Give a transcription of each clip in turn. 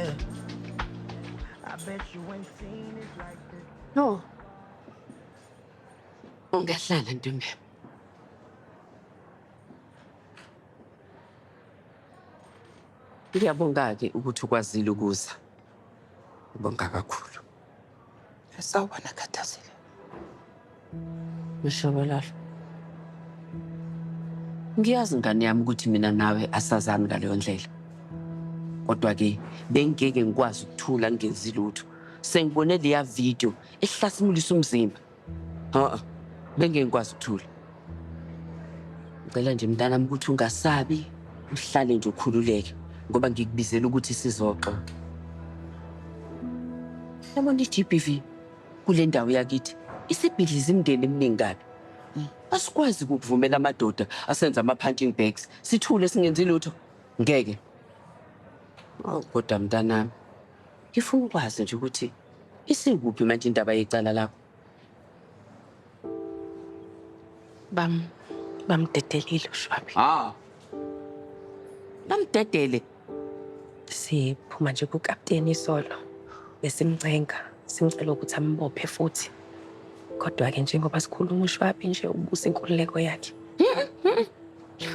Yeah. I bet you ain't seen it like this. No. Ungahlala ntombi. Ngiyabonga-ke ukuthi ukwazile ukuza. Ngibonga kakhulu. Sawubona Khathazile. Mshobalala. Ngiyazi ngane yami ukuthi mina nawe asazani ngaleyo ndlela. Kodwa-ke bengeke ngikwazi ukuthula ngenzi lutho. Sengibone leya video ehlasimulisa umzimba. Bengeke ngikwazi ukuthula. Ngicela nje mntanami ukuthi ungasabi, uhlale nje ukhululeke ngoba ngikubizela ukuthi sizoxoxa. Yabona i-GBV kule ndawo yakithi isibhidliza imindeni eminingi kabi. Asikwazi ukuvumela amadoda asenza ama-punching bags. Sithule singenzi lutho. Ngeke. Kodwa mntanami, ngifuna ukwazi nje ukuthi isikuphi manje indaba yecala lakho. Bamdedelile uShwabi. Bamdedele. Siphuma nje kukapteni isolo. Besimcenga, simcela ukuthi ambophe futhi. Kodwa-ke njengoba sikhuluma uShwabi nje ubusa inkululeko yakhe.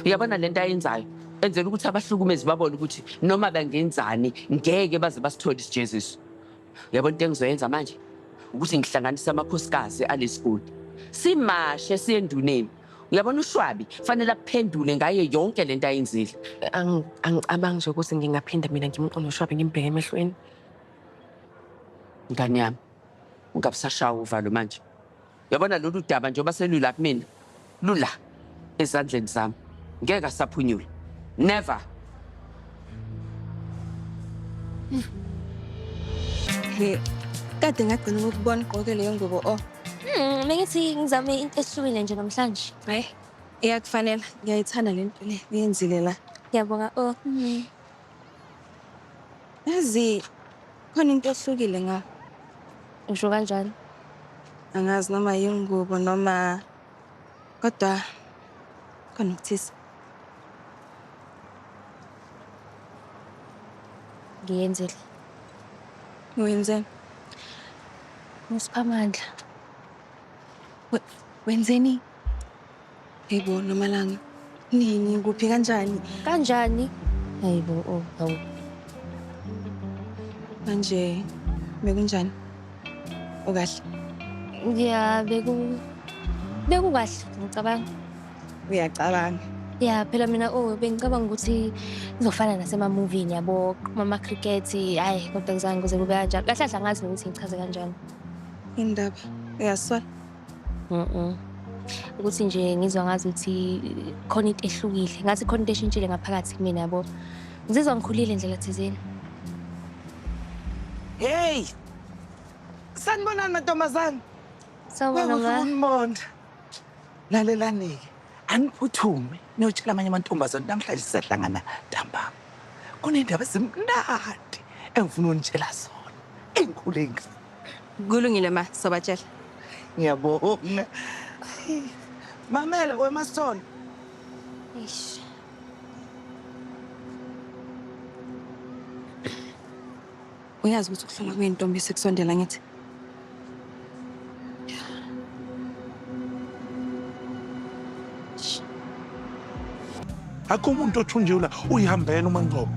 Uyabona lento ayenzayo. Enzela ukuthi abahlukumezi babone ukuthi noma bangenzani ngeke baze basithole isijeziso. Uyabona into engizoyenza manje? Ukuthi ngihlanganise amakhosikazi aleskole. Simashe siye enduneni. Uyabona uShwabi fanele aphendule ngaye yonke lento ayenzile. Angicabangi nje ukuthi ngingaphinda mina ngimqonde uShwabi ngimbheke emehlweni. Ngane yami, ungabusashawa uvalo manje. Uyabona lolu daba njengoba selula kumina. Lula ezandleni zami. Ngeke asaphunyule. Never. Hey, kade ngagcina ukubona igqoke leyo ngubo Mengithi ngizame into ehlukile nje namhlanje. hayi iyakufanele ngiyayithanda lento le uyenzile la. Ngiyabonga Yazi khona into ehlukile nga usho kanjani? angazi noma yingubo noma kodwa khona ukuthisa. Ngiyenzile. Wenzeni? Ngisiphamandla. Wenzeni? Yebo nomalanga. Nini kuphi kanjani? Kanjani? Hayibo hawu. Manje bekunjani? Ukahle? Ya bekukahle ngicabanga. Uyacabanga. Ya phela mina bengicabanga ukuthi ngizofana nasema-movie yabo mama cricket hayi kodwa ngizange kuze kube kanjalo. Kahle kahle angazi ukuthi ngichaze kanjani. Indaba uyasola? Ukuthi nje ngizwa ngazi ukuthi khona into ehlukile. Ngathi khona into eshintshile ngaphakathi kumina yabo. Ngizizwa ngikhulile indlela thizeni. Hey! Sanibonani mantombazane. Sawubona ma. Umonde. Lalelani-ke. Aniphuthume niyotshela amanye amantombazane namhlanje sisahlangana ntambama. Kunendaba ezimnandi engifuna ukunitshela zona. Engikhuleki. Kulungile ma, sobatshela. Ngiyabonga. Mamela wemasona. Eish. Uyazi ukuthi ukuhlala kuyintombi sekusondela ngithi. Akho umuntu othunjula uyihambela uma ngcobo.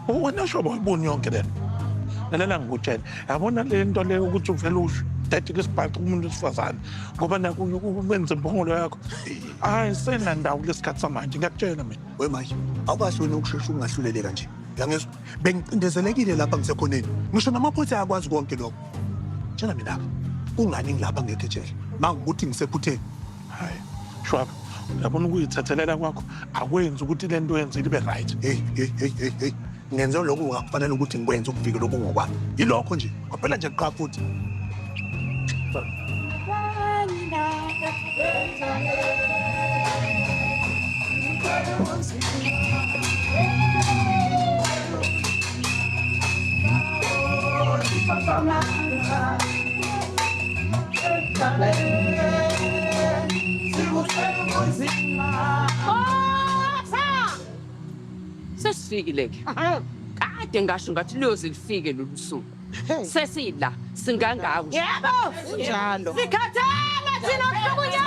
Wena shoba uyibona yonke lento. Lalela ngikutshela. Yabona le nto le ukuthi uvele usithathe isibhaqa umuntu wesifazane ngoba naku ukwenza impongolo yakho. Hayi senandawo lesikhathi samanje ngiyakutshela mina. Wemanje awukwazi wena ukushesha ungahluleleka nje. Yangezwa bengicindezelekile lapha ngisekhoneni. Ngisho namaphutha ayakwazi konke lokho. Tshela mina kungani ngilapha ngekho ejele. Mangikuthi ngisephutheni. Hayi. Shwaba. Uyabona ukuyithathelela kwakho akwenzi ukuthi le nto yenzile ibe right. Hey. Ngenze lokho ungakufanele ukuthi ngikwenze ukufika lokho ngokwami. Yilokho nje. Kwaphela nje qha futhi. Sesifikile-ke. kade ngasho ngathi liyoze lifike lolu suku. Sesila singangako. Yebo, kunjalo. Sikhathala thina ukuhlukunyezwa.